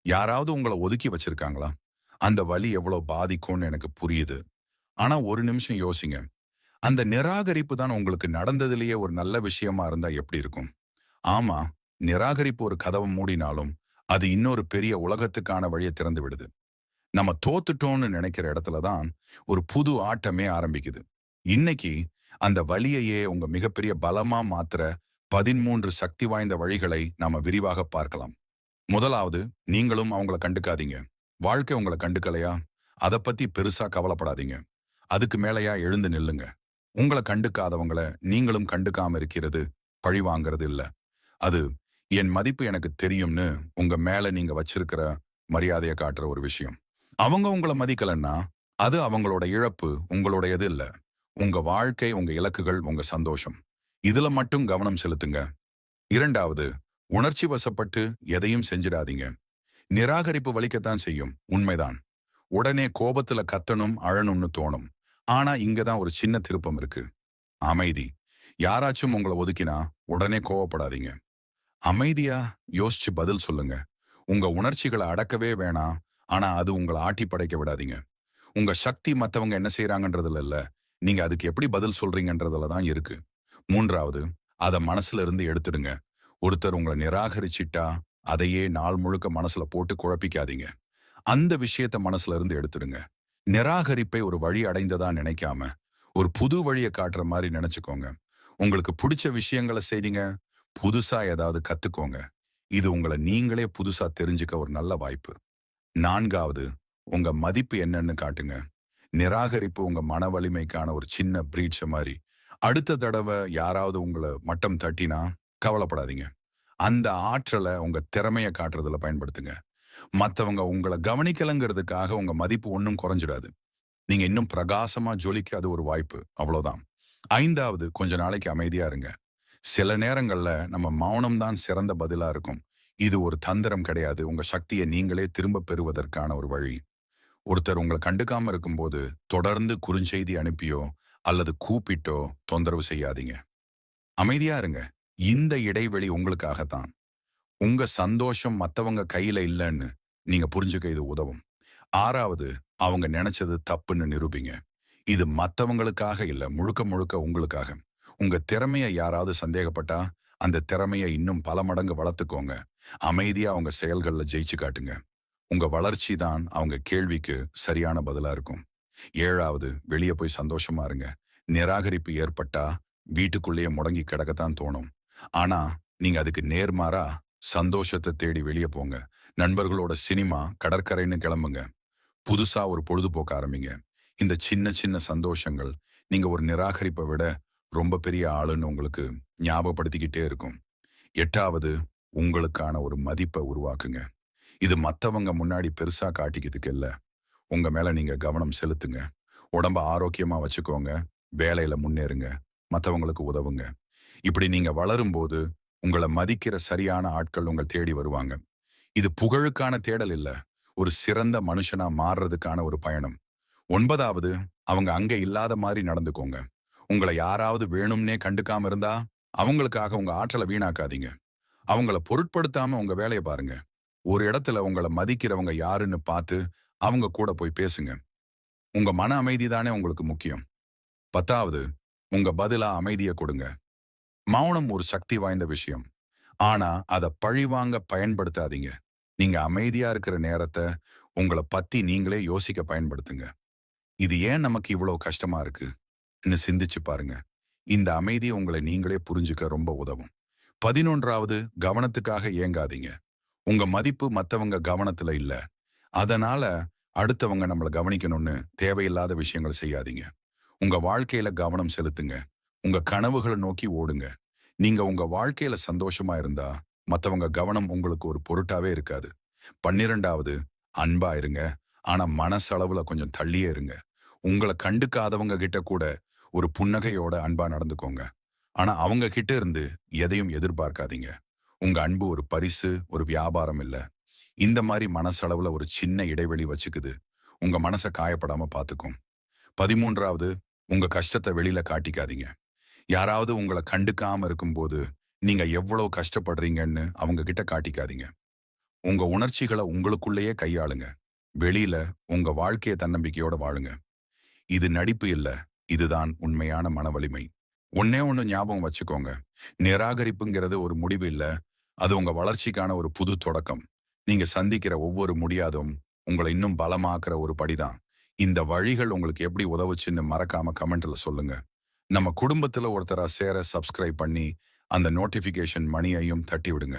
யாராவது உங்களை ஒதுக்கி வச்சிருக்காங்களா? அந்த வலி எவ்வளவு பாதிக்கும்னு எனக்கு புரியுது. ஆனா ஒரு நிமிஷம் யோசிங்க. அந்த நிராகரிப்பு தான் உங்களுக்கு நடந்ததிலேயே ஒரு நல்ல விஷயமா இருந்தா எப்படி இருக்கும்? ஆமா, நிராகரிப்பு ஒரு கதவை மூடினாலும், அது இன்னொரு பெரிய உலகத்துக்கான வழியை திறந்து விடுது. நம்ம தோத்துட்டோம்னு நினைக்கிற இடத்துல தான் ஒரு புது ஆட்டமே ஆரம்பிக்குது. இன்னைக்கு அந்த வலியையே உங்க மிகப்பெரிய பலமா மாத்துற 13 சக்தி வாய்ந்த வழிகளை நாம விரிவாக பார்க்கலாம். முதலாவது, நீங்களும் அவங்கள கண்டுக்காதீங்க. வாழ்க்கை உங்கள கண்டுக்கலையா? அத பத்தி பெருசா கவலைப்படாதீங்க. அதுக்கு மேலயா எழுந்து நில்லுங்க. உங்கள கண்டுக்காதவங்கள நீங்களும் கண்டுக்காம இருக்கிறது பழி வாங்குறது இல்ல. அது என் மதிப்பு எனக்கு தெரியும்னு உங்க மேல நீங்க வச்சிருக்கிற மரியாதைய காட்டுற ஒரு விஷயம். அவங்க உங்கள மதிக்கலன்னா, அது அவங்களோட இழப்பு, உங்களுடையது இல்ல. உங்க வாழ்க்கை, உங்க இலக்குகள், உங்க சந்தோஷம். இதுல மட்டும் கவனம் செலுத்துங்க. 2வது, உணர்ச்சி வசப்பட்டு எதையும் செஞ்சிடாதீங்க. நிராகரிப்பு வலிக்கத்தான் செய்யும். உண்மைதான். உடனே கோபத்துல கத்தணும், அழணும்னு தோணும். ஆனா இங்க தான் ஒரு சின்ன திருப்பம் இருக்கு. அமைதி. யாராச்சும் உங்கள ஒதுக்கினா உடனே கோவப்படாதீங்க. அமைதியா யோசிச்சு பதில் சொல்லுங்க. உங்க உணர்ச்சிகளை அடக்கவே வேணாம். ஆனா அது உங்கள ஆட்டி படைக்க விடாதீங்க. உங்க சக்தி மத்தவங்க என்ன செய்றாங்கன்றதுல இல்ல. நீங்க அதுக்கு எப்படி பதில் சொல்றீங்கன்றதுல தான் இருக்கு. 3வது, அத மனசுல இருந்து எடுத்துடுங்க. ஒருத்தர் உங்கள நிராகரிச்சிட்டா, அதையே நாள் முழுக்க மனசுல போட்டு குழப்பிக்காதீங்க. அந்த விஷயத்த மனசுல இருந்து எடுத்துடுங்க. நிராகரிப்பை ஒரு வழி அடைந்ததா நினைக்காம, ஒரு புது வழிய காட்டுற மாரி நினைச்சுக்கோங்க. உங்களுக்கு புடிச்ச விஷயங்கள செய்றீங்க. புதுசா ஏதாவது கத்துக்கோங்க. இது உங்கள நீங்களே புதுசா தெரிஞ்சுக்க ஒரு நல்ல வாய்ப்பு. 4வது, உங்க மதிப்பு என்னன்னு காட்டுங்க. நிராகரிப்பு உங்க மன வலிமைக்கான ஒரு சின்ன பிரீட்ச மாரி. அடுத்த தடவ யாராவது உங்கள மட்டம் தட்டினா கவலைப்படாதீங்க. அந்த ஆற்றல உங்க திறமைய காட்டுறதுல பயன்படுத்துங்க. மத்தவங்க உங்கள கவனிக்கலங்கிறதுக்காக உங்க மதிப்பு ஒண்ணும் குறைஞ்சிடாது. நீங்க இன்னும் பிரகாசமா ஜொலிக்க அது ஒரு வாய்ப்பு. அவ்வளோதான். 5வது, கொஞ்ச நாளைக்கு அமைதியா இருங்க. சில நேரங்கள்ல நம்ம மௌனம் தான் சிறந்த பதிலா இருக்கும். இது ஒரு தந்திரம் கிடையாது. உங்க சக்திய நீங்களே திரும்பப் பெறுவதற்கான ஒரு வழி. ஒருத்தர் உங்கள கண்டுக்காம இருக்கும்போது, தொடர்ந்து குறுஞ்செய்தி அனுப்பியோ, அல்லது கூப்பிட்டோ தொந்தரவு செய்யாதீங்க. அமைதியா இருங்க. இந்த இடைவெளி உங்களுக்காகத்தான். உங்க சந்தோஷம் மத்தவங்க கையில இல்லன்னு நீங்க புரிஞ்சுக்க இது உதவும். 6வது, அவங்க நினைச்சது தப்புன்னு நிரூபிங்க. இது மத்தவங்களுக்காக இல்ல, முழுக்க முழுக்க உங்களுக்காக. உங்க திறமைய யாராவது சந்தேகப்பட்டா, அந்த திறமைய இன்னும் பல மடங்கு வளர்த்துக்கோங்க. அமைதியா உங்க செயல்கள்ல ஜெயிச்சு காட்டுங்க. உங்க வளர்ச்சி தான் அவங்க கேள்விக்கு சரியான பதிலா இருக்கும். 7வது, வெளிய போய் சந்தோஷமா இருங்க. நிராகரிப்பு ஏற்பட்டா, வீட்டுக்குள்ளேயே முடங்கி கிடக்கத்தான் தோணும். ஆனா, நீங்க அதுக்கு நேர்மாறா சந்தோஷத்த தேடி வெளிய போங்க. நண்பர்களோட சினிமா, கடற்கரைன்னு கிளம்புங்க. புதுசா ஒரு பொழுதுபோக்க ஆரம்பிங்க. இந்த சின்ன சின்ன சந்தோஷங்கள், நீங்க ஒரு நிராகரிப்ப விட ரொம்ப பெரிய ஆளுன்னு உங்களுக்கு ஞாபகப்படுத்திக்கிட்டே இருக்கும். 8வது, உங்களுக்கான ஒரு மதிப்ப உருவாக்குங்க. இது மத்தவங்க முன்னாடி பெருசா காட்டிக்கிறதுக்கு இல்ல. உங்க மேல நீங்க கவனம் செலுத்துங்க. உடம்ப ஆரோக்கியமா வச்சுக்கோங்க. வேலையில முன்னேறுங்க. மத்தவங்களுக்கு உதவுங்க. இப்படி நீங்க வளரும்போது, உங்கள மதிக்கிற சரியான ஆட்கள் உங்கள தேடி வருவாங்க. இது புகழுக்கான தேடல் இல்ல. ஒரு சிறந்த மனுஷனா மாறுறதுக்கான ஒரு பயணம். 9வது, அவங்க அங்க இல்லாத மாரி நடந்துக்கோங்க. உங்கள யாராவது வேணும்னே கண்டுக்காம இருந்தா, அவங்களுக்காக உங்க ஆற்றல வீணாக்காதீங்க. அவங்கள பொருட்படுத்தாம உங்க வேலைய பாருங்க. ஒரு இடத்துல உங்கள மதிக்கிறவங்க யாருன்னு பார்த்து, அவங்க கூட போய் பேசுங்க. உங்க மன அமைதி தானே உங்களுக்கு முக்கியம். 10வது, உங்க பதிலா அமைதிய கொடுங்க. மௌனம் ஒரு சக்தி வாய்ந்த விஷயம். ஆனா, அத பழிவாங்க பயன்படுத்தாதீங்க. நீங்க அமைதியா இருக்கிற நேரத்த, உங்கள பத்தி நீங்களே யோசிக்க பயன்படுத்துங்க. இது ஏன் நமக்கு இவ்வளோ கஷ்டமா இருக்கு? ன்னு சிந்திச்சு பாருங்க. இந்த அமைதி உங்களை நீங்களே புரிஞ்சுக்க ரொம்ப உதவும். 11வது, கவனத்துக்காக ஏங்காதீங்க. உங்க மதிப்பு மத்தவங்க கவனத்துல இல்ல. அதனால அடுத்தவங்க நம்மள கவனிக்கணும்னு தேவையில்லாத விஷயங்கள் செய்யாதீங்க. உங்க வாழ்க்கையில கவனம் செலுத்துங்க. உங்க கனவுகள நோக்கி ஓடுங்க. நீங்க உங்க வாழ்க்கையில சந்தோஷமா இருந்தா, மத்தவங்க கவனம் உங்களுக்கு ஒரு பொருட்டாவே இருக்காது. 12வது, அன்பா இருங்க. ஆனா மனசளவுல கொஞ்சம் தள்ளியே இருங்க. உங்கள கண்டுக்காதவங்க கிட்ட கூட ஒரு புன்னகையோட அன்பா நடந்துக்கோங்க. ஆனா அவங்க கிட்ட இருந்து எதையும் எதிர்பார்க்காதீங்க. உங்க அன்பு ஒரு பரிசு, ஒரு வியாபாரம் இல்ல. இந்த மாரி மனசளவுல ஒரு சின்ன இடைவெளி வச்சுக்குது. உங்க மனச காயப்படாம பாத்துக்கும். 13வது, உங்க கஷ்டத்த வெளியில காட்டிக்காதீங்க. யாராவது உங்கள கண்டுக்காம இருக்கும்போது, நீங்க எவ்வளவு கஷ்டப்படுறீங்கன்னு அவங்க கிட்ட காட்டிக்காதீங்க. உங்க உணர்ச்சிகளை உங்களுக்குள்ளேயே கையாளுங்க. வெளியில உங்க வாழ்க்கைய தன்னம்பிக்கையோட வாழுங்க. இது நடிப்பு இல்ல. இதுதான் உண்மையான மன வலிமை. ஒண்ணே ஒண்ணு ஞாபகம் வச்சுக்கோங்க. நிராகரிப்புங்கிறது ஒரு முடிவு இல்ல. அது உங்க வளர்ச்சிக்கான ஒரு புது தொடக்கம். நீங்க சந்திக்கிற ஒவ்வொரு முடியாதும் உங்களை இன்னும் பலமாக்குற ஒரு படிதான். இந்த வழிகள் உங்களுக்கு எப்படி உதவுச்சுன்னு மறக்காம கமெண்ட்ல சொல்லுங்க. நம்ம குடும்பத்துல ஒருத்தரா சேர சப்ஸ்கிரைப் பண்ணி அந்த நோட்டிபிகேஷன் மணியையும் தட்டி விடுங்க.